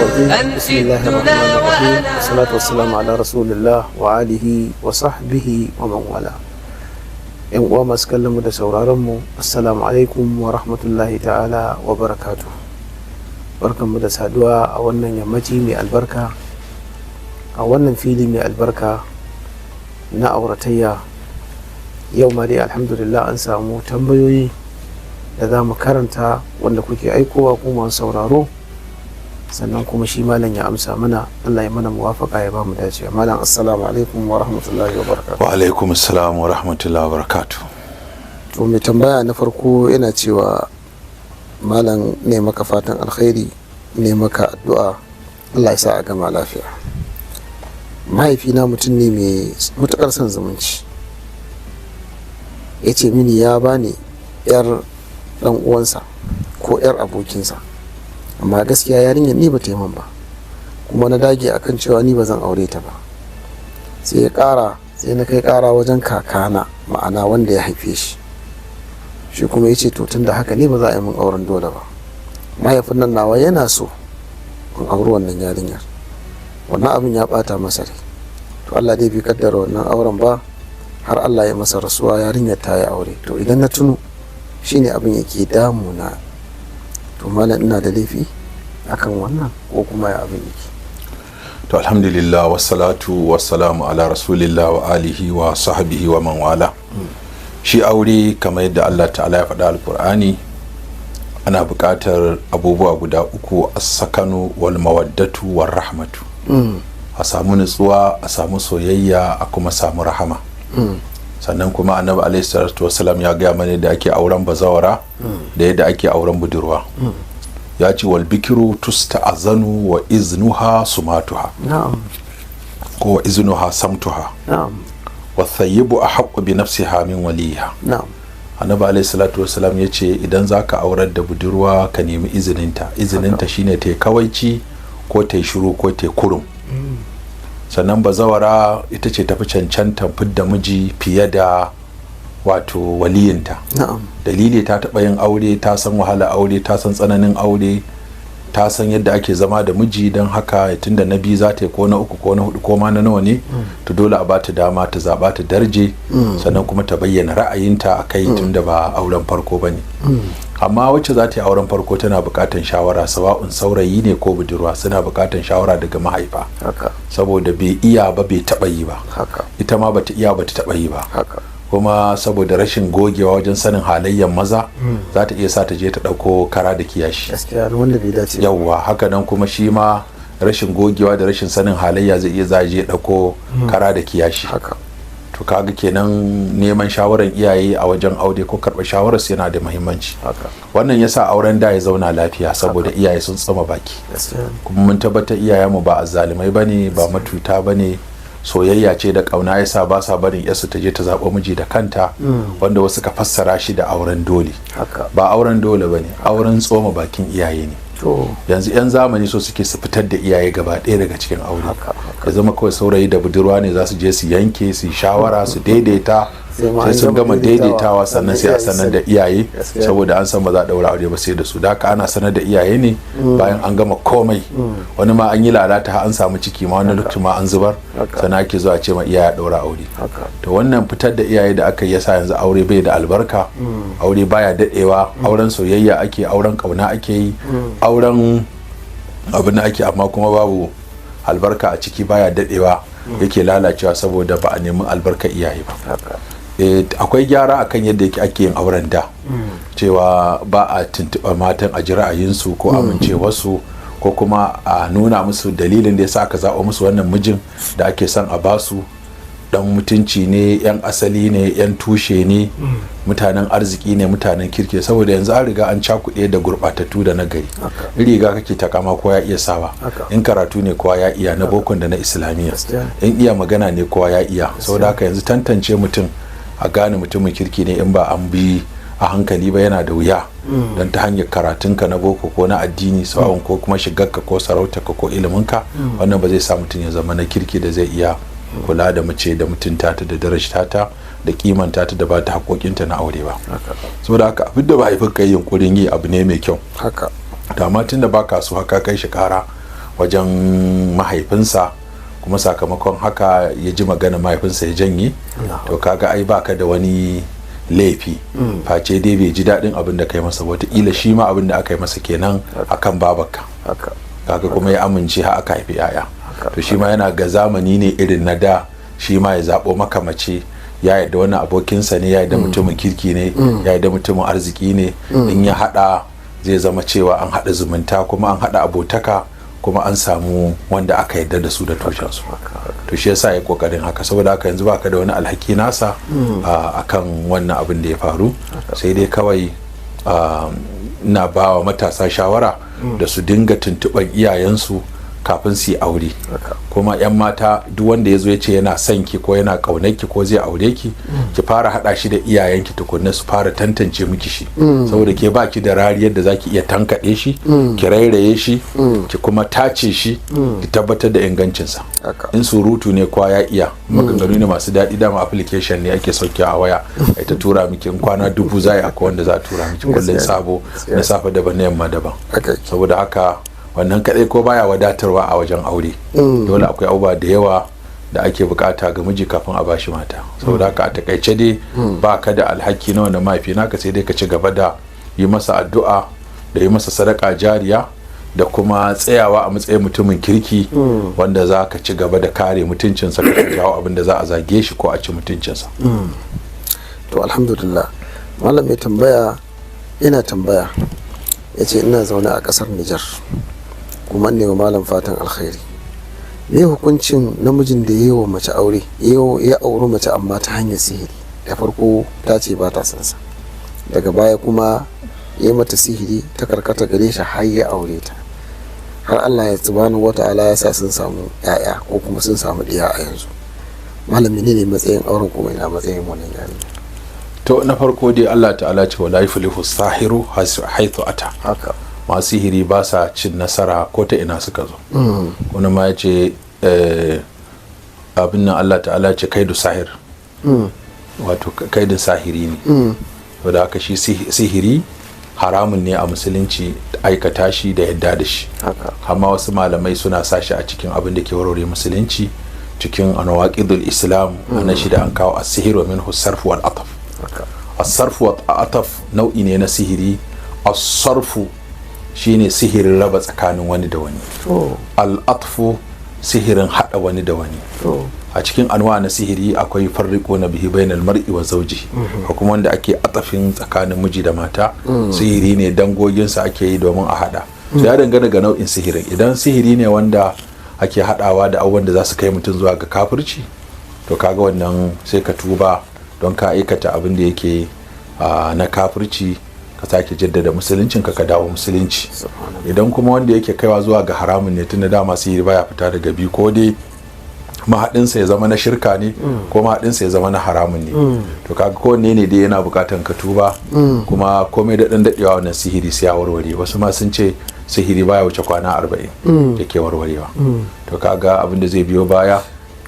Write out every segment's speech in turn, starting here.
بسم الله الرحمن الرحيم والصلاة والسلام على رسول الله وآله وصحبه ومن والاه. yan uwa masu kallon mu da sauraron mu, assalamu alaikum wa rahmatullahi ta'ala wa barakatuh. Barkanmu da saduwa a wannan yammaci mai albarka, a wannan fili mai albarka na auratayya. Yau ma dai alhamdulillah an samu tambayoyi da za mu karanta wanda kuke aikowa ku masu sauraro, sannan kuma shi malam ya amsa mana. Allah ya mana muwafaka ya ba mu dace. Malam, assalamu alaikum wa rahmatullahi wa barakatuh. Wa alaikum assalam wa rahmatullahi wa barakatuh. To mai tambaya na farko yana cewa malam, ne maka fatan alkhairi, ne maka addu'a Allah ya sa a gama lafiya. Mahaifina mutum ne mai matukar son zumunci. Ya ce mini ya bani yar dan uwansa ko yar abokinsa, amma gaskiya yarinyar ni ba ta yi min ba, kuma na dage akan cewa ni ba zan aure ta ba. Sai na kai kara wajen kakana, ma'ana wanda ya haife shi. Shi kuma ya ce to tun da haka ne ba za a yi min auren dole ba. Mahaifin nan nawa yana so in auri wannan yarinyar. Wannan abin ya bata masa rai. To Allah dai bai kaddara wannan auren ba, har Allah ya masa rasuwa, yarinyar ta yi aure. To idan na tuno, shine abin yake damuna. To malam, ina da laifi akan wannan ko kuma ya abin yake? To alhamdulillah, wassalatu wassalamu ala rasulillah wa alihi wa sahbihi wa man wala. Shi aure kamar yadda Allah ta'ala ya faɗa alkur'ani, ana buƙatar abubuwa guda uku: as-sakanu wal mawaddatu war rahmatu. A samu nutsuwa, a samu soyayya, a kuma samu rahama. Sannan kuma annabi alaihi salatu wasalam ya gaya mana yadda ake auren bazawara da yadda ake auren budurwa. Ya ce wal bikiru tusta'azanu wa iznuha sumatuha, ko wa iznuha samtuha, wa thayyibu ahaqqu bi nafsiha min waliha. Annabi alaihi salatu wasalam ya ce idan zaka aurar da budurwa ka nemi izininta shine ta kawaici ko ta shiru ko ta kurum. Sannan bazawara ita ce tafi cancanta fidda miji fiye da wato waliyinta. Dalili ta taɓa yin aure, ta san wahala aure, ta san tsananin aure, ta san yadda ake zama da miji, don haka tunda na biyu za ta yi ko na uku ko na hudu ko ma na nawa ne, to dole a bata dama ta zaba ta darje, sannan kuma ta bayyana ra'ayinta a kai tunda ba auren farko ba ne. Amma wacce za ta yi auren farko tana buƙatar shawara, sawa'un saurayi ne ko budurwa, suna buƙatar shawara daga mahaifa. Saboda bai iya ba, bai taɓa yi ba, ita ma bata iya ba ta taɓa yi ba. Kuma saboda rashin gogewa wajen sanin halayyar maza, za ta iya sa ta je ta ɗauko kara da kiyashi. Yawwa, haka nan kuma shi ma rashin gogewa da rashin sanin halayya zai iya za je ɗauko kara da kiyashi. To kaga kenan neman shawaran iyaye a wajen aure ko karɓar shawarar yana da muhimmanci. Wannan yasa auren da ya zauna lafiya, saboda iyaye sun tsama baki. Kuma mun tabbatar iyayenmu ba azzalumai bane, ba matuta bane. Soyayya ce da ƙauna yasa ba sa barin yarsu ta je ta zaɓa miji da kanta, wanda wasu ka fassara shi da auren dole. Ba auren dole bane, auren tsoma bakin iyaye ne. Yanzu 'yan zamani so suke su fitar da iyaye gaba ɗaya daga cikin aure. Ya zama kawai saurayi da budurwa ne za su je su yanke, su shawara, su daidaita, sai sun gama daidaitawa sannan sai a sanar da iyaye, saboda an san ba za a daura aure ba sai da su. Da haka ana sanar da iyaye ne bayan an gama komai. Wani ma an yi lalata, an samu ciki ma, wani lokacin ma an zubar, sannan ake zuwa ce ma iyaye daura aure. To wannan fitar da iyaye da aka yi yasa yanzu aure bai da albarka, aure baya dadewa, auren soyayya ake, auren kauna ake yi, auren abin da ake, amma kuma babu albarka a ciki, baya dadewa, yake lalacewa saboda ba a nemi albarka iyaye ba. Akwai gyara akan yadda ake yin auren da, cewa ba a tuntuɓa matan a ji ra'ayinsu ko amincewarsu, ko kuma a nuna musu dalilin da yasa aka zaɓa musu wannan mijin da ake son a basu. Dan mutunci ne, yan asali ne, yan tushe ne, mutanen arziki ne, mutanen kirki. Saboda yanzu an riga an cakuɗe da gurɓatattu da na gari. Riga kake takama kowa ya iya sawa, in karatu ne kowa ya iya, na bokon da na islamiyya, in iya magana ne kowa ya iya. Saboda haka yanzu tantance mutum, a gane mutumin kirki ne in ba an bi a hankali ba yana da wuya. Don ta hanyar karatunka na boko ko na addini, sawa'un ko kuma shigarka ko sarautarka ko iliminka, wannan ba zai sa mutum ya zama na kirki da zai iya kula da mace da mutunta ta da darajta ta da kimanta ta da ba ta haƙoƙinta na aure ba. Saboda haka abin da mahaifin kai yunkurin yi abu ne mai kyau. To amma tunda baka so haka kai shi kara, wajen mahaifinsa, kuma sakamakon haka ya ji magana mahaifinsa ya janye, to kaga ai baka da wani laifi face dai bai ji daɗin abin da kai masa, wataƙila shi ma abin da aka yi masa kenan akan babarka, kaga kuma ya amince har aka haifi 'ya'ya. To shi ma yana ga zamani ne irin na da, shi ma ya zaɓo maka mace, ya yadda wani abokinsa ne, ya yadda mutumin kirki ne, ya yadda mutumin arziki ne, in ya haɗa zai zama cewa an haɗa zumunta kuma an haɗa abotaka kuma an samu wanda aka yarda da su da tushensu. To shi yasa ya kokarin haka, saboda haka yanzu baka da wani alhaki nasa akan wannan abin da ya faru, sai dai kawai na ba wa matasa shawara da su dinga tuntuɓar iyayensu kafin su yi aure. Kuma 'yan mata duk wanda ya zo ya ce yana son ki ko yana ƙaunar ki ko zai aure ki, ki fara haɗa shi da iyayenki tukunna su fara tantance miki shi, saboda ke baki da rariyar da zaki iya tankaɗe shi, ki rairaye shi, ki kuma tace shi, ki tabbatar da ingancinsa. In surutu ne kwa ya iya, maganganu ne masu daɗi, dama application ne ake sauke a waya, ai ta tura miki in kwana 1000 zai akwai wanda za a tura miki kullum sabo, na safe daban na yamma daban. Saboda haka wannan kadai ko baya wadatarwa a wajen aure, dole akwai abubuwa da yawa da ake bukata ga miji kafin a bashi mata. Saboda haka a takaice dai ba ka da alhaki na wannan mahaifi naka, sai dai ka ci gaba da yi masa addu'a da yi masa sadaka jariya da kuma tsayawa a matsayin mutumin kirki wanda za ka ci gaba da kare mutuncinsa, ka jawo abin da za a zage shi ko a ci mutuncinsa. To alhamdulillah, malam mai tambaya ina tambaya, ya ce ina zaune a ƙasar Nijar kuma ne wa malam fatan alkhairi. Me hukuncin namijin da ya yi wa mace aure, ya auri mace amma ta hanyar sihiri? Da farko ta ce ba ta son sa, daga baya kuma ya mata sihiri ta karkata gare shi har ya aure ta, har Allah ya subhanahu wata'ala ya sa sun samu 'ya'ya ko kuma sun samu ɗiya a yanzu. Malam ne matsayin auren kuma ina matsayin wannan yarinya? To na farko dai Allah ta'ala ce wala yuflihu sahiru haythu ata, masu sihiri ba sa cin nasara ko ta ina suka zo. Wani ma ya ce abin nan Allah ta'ala ce kaidu sahir, wato kaidin sahiri ne. Wadda haka shi sihiri haramun ne a musulunci aikata shi da yadda da shi, amma wasu malamai suna sa shi a cikin abin da ke warware musulunci, cikin anwaqidul islam ana shi da an kawo as-sihir wa minhu as-sarf wal ataf. As-sarf wal ataf nau'i ne na sihiri. As-sarfu shine sihirin raba tsakanin wani da wani, al-atfu sihirin hada wani da wani. A cikin anwa na sihiri akwai farriqo na bihi bainal mar'i wa zawjihi, kuma wanda ake atafin tsakanin miji da mata, sihiri ne dangoginsa ake yi domin a hada. So ya dangana ga nau'in sihirin. Idan sihiri ne wanda ake hadawa da abubuwan da za su kai mutum zuwa ga kafirci, to kaga wannan sai ka tuba don ka aikata abin da yake na kafirci, ka sake jaddada musuluncin ka dawo musulunci. Idan kuma wanda yake kaiwa zuwa ga haramun ne, tunda dama sihiri baya fita daga biyu, ko dai mahaɗinsa ya zama na shirka ne ko mahaɗinsa ya zama na haramun ne. To kaga kowanne ne dai yana bukatan ka tuba, kuma komai da ɗan daɗewa wannan sihiri sai ya warware. Wasu ma sun ce sihiri baya wuce kwana 40 yake warwarewa. To kaga abin da zai biyo baya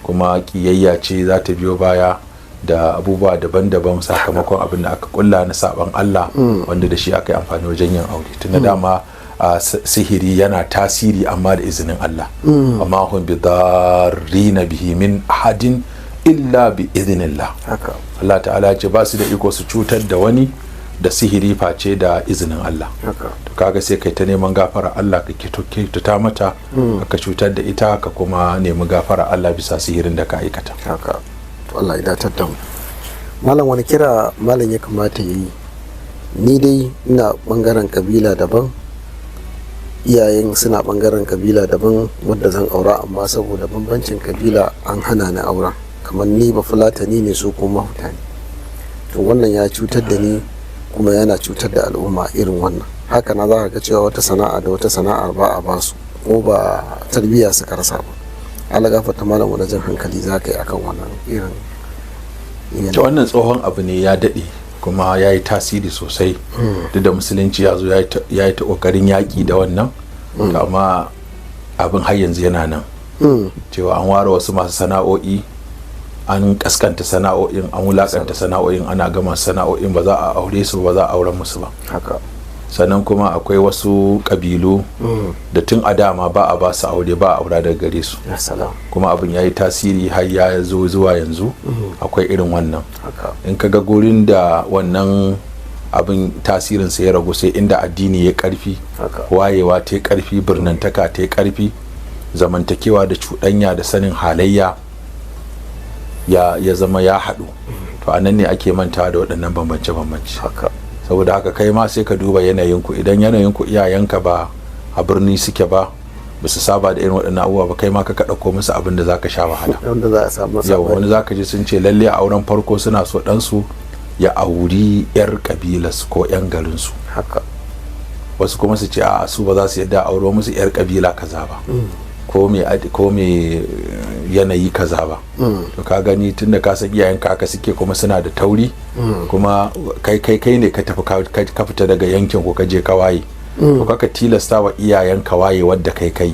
kuma kiyayya ce za ta biyo baya da abubuwa daban-daban sakamakon abin da aka kulla na saban Allah, wanda da shi aka yi amfani wajen yin aure. Tunda dama sihiri yana tasiri amma da izinin Allah, amma hum bidarrina bihi min ahadin illa bi idhnillah. Allah ta'ala ce ba su da iko su cutar da wani da sihiri face da izinin Allah. To kaga sai kai ta neman gafara Allah, ka ta mata, ka cutar da ita, ka kuma nemi gafara Allah bisa sihirin da ka aikata. To Allah ya datar da mu. Malam, wani kira malam ya kamata ya yi? Ni dai ina bangaren kabila daban, iyayen suna bangaren kabila daban wadda zan aura, amma saboda bambancin kabila an hana ni aura. Kamar ni ba fulatani ne, su kuma mahuta ne. To wannan ya cutar da ni kuma yana cutar da al'umma irin wannan. Haka na za ka ga cewa wata sana'a da wata sana'ar ba a basu, ko ba tarbiyya suka rasa ba. Allah gafarta malam, wani jan hankali za ka yi akan wannan irin? To wannan tsohon abu ne, ya daɗe kuma ya yi tasiri sosai. Duk da musulunci ya zo ya yi ta ƙoƙarin yaƙi da wannan, amma abin har yanzu yana nan. Cewa an ware wasu masu sana'o'i, an kaskanta sana'o'in, an wulakanta sana'o'in, ana gama sana'o'in, ba za a aure su, ba za a auren musu ba. sannan kuma akwai wasu kabilu da tun a dama ba a ba su aure, ba a aura daga gare su, kuma abin ya yi tasiri har ya zo zuwa yanzu. Akwai irin wannan, in ka ga gurin da wannan abin tasirinsa ya ragu sai inda addini ya karfi, wayewa ta karfi, birnantaka ta karfi, zamantakewa da cuɗanya da sanin halayya ya zama ya haɗu, to a nan ne ake mantawa da waɗannan bambance-bambance. Saboda haka kai ma sai ka duba yanayinku, idan yanayinku iyayenka ba a birni suke ba su saba da irin waɗannan abubuwa ba, kai ma ka ɗauko musu abin da za ka sha wahala. Yau wani za ka ji sun ce lalle a auren farko suna so ɗansu ya auri 'yar ƙabilarsu ko 'yan garinsu, wasu kuma su ce a su ba za su yadda auro musu 'yar ƙabila kaza ba, ko me yanayi kaza ba. To ka gani tunda ka san iyayenka haka suke, kuma suna da tauri, kuma kai ne ka tafi ka fita daga yankin ko ka je ka waye, to ka tilasta wa iyayenka waye wadda kai ka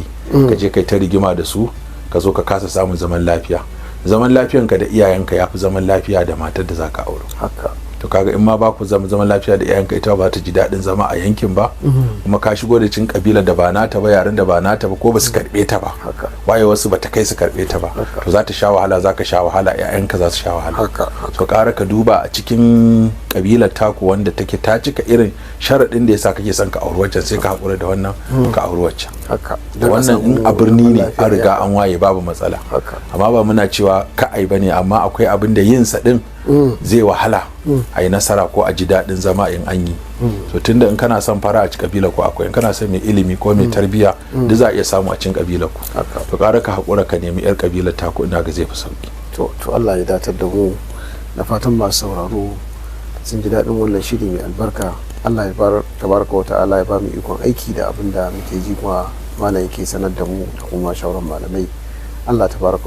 je kai ta rigima da su, ka zo ka kasa samun zaman lafiya. Zaman lafiyanka da iyayenka ya fi zaman lafiya da matar da zaka auro. To kaga in ma ba ku zaman lafiya da iyayenka, ita ba ta ji daɗin zama a yankin ba, kuma ka shigo da cin kabila da ba nata ba, yaren da ba nata ba, ko ba su karɓe ta ba, waye wasu ba ta kai su karɓe ta ba, to za ta sha wahala, za ka sha wahala, iyayenka za su sha wahala. To ƙara ka duba a cikin kabilar taku wanda take ta cika irin sharaɗin da yasa kake son ka auri waccan, sai ka haƙura da wannan ka auri waccan. Wannan in a birni ne an riga an waye babu matsala, amma ba muna cewa ka ai bane, amma akwai abin da yin sa din zai wahala a yi nasara ko a ji daɗin zama in an yi. So tunda in kana son fara a cikin kabila ko akwai, in kana son mai ilimi ko mai tarbiya duk za a iya samu a cikin kabila ku. To ƙara ka haƙura ka nemi 'yar kabilar taku, ina ga zai fi sauki. To Allah ya datar da mu, da fatan masu sauraro sun ji daɗin wannan shiri mai albarka. Allah ya bar tabaraka wa ta'ala ya ba mu ikon aiki da abin da muke ji, kuma malam yake sanar da mu da kuma shauran malamai. Allah tabaraka